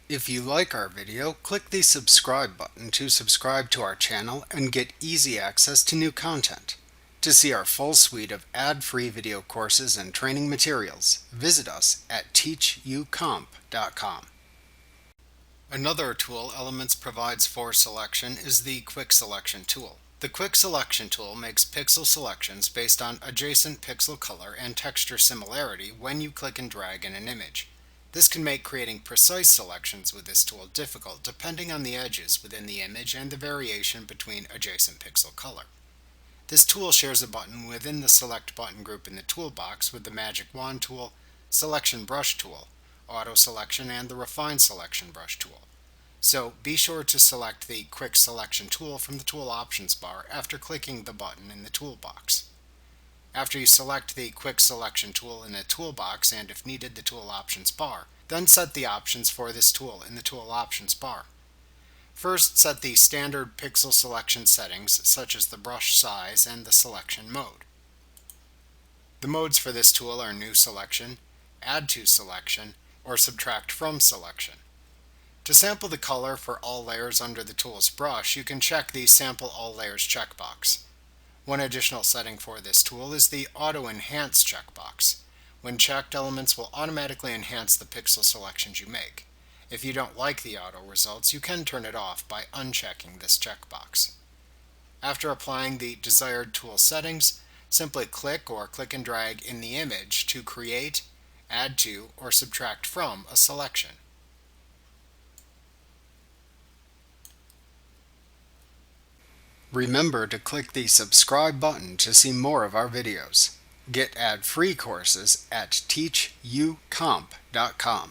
If you like our video, click the subscribe button to subscribe to our channel and get easy access to new content. To see our full suite of ad-free video courses and training materials, visit us at teachucomp.com. Another tool Elements provides for selection is the Quick Selection tool. The Quick Selection tool makes pixel selections based on adjacent pixel color and texture similarity when you click and drag in an image. This can make creating precise selections with this tool difficult depending on the edges within the image and the variation between adjacent pixel color. This tool shares a button within the Select button group in the toolbox with the Magic Wand tool, Selection Brush tool, Auto Selection, and the Refine Selection Brush tool. So be sure to select the Quick Selection tool from the Tool Options bar after clicking the button in the toolbox. After you select the Quick Selection tool in the toolbox and, if needed, the Tool Options bar, then set the options for this tool in the Tool Options bar. First, set the standard pixel selection settings such as the brush size and the selection mode. The modes for this tool are New Selection, Add to Selection, or Subtract from Selection. To sample the color for all layers under the tool's brush, you can check the Sample All Layers checkbox. One additional setting for this tool is the Auto Enhance checkbox. When checked, Elements will automatically enhance the pixel selections you make. If you don't like the auto results, you can turn it off by unchecking this checkbox. After applying the desired tool settings, simply click or click and drag in the image to create, add to, or subtract from a selection. Remember to click the subscribe button to see more of our videos. Get ad-free courses at teachucomp.com.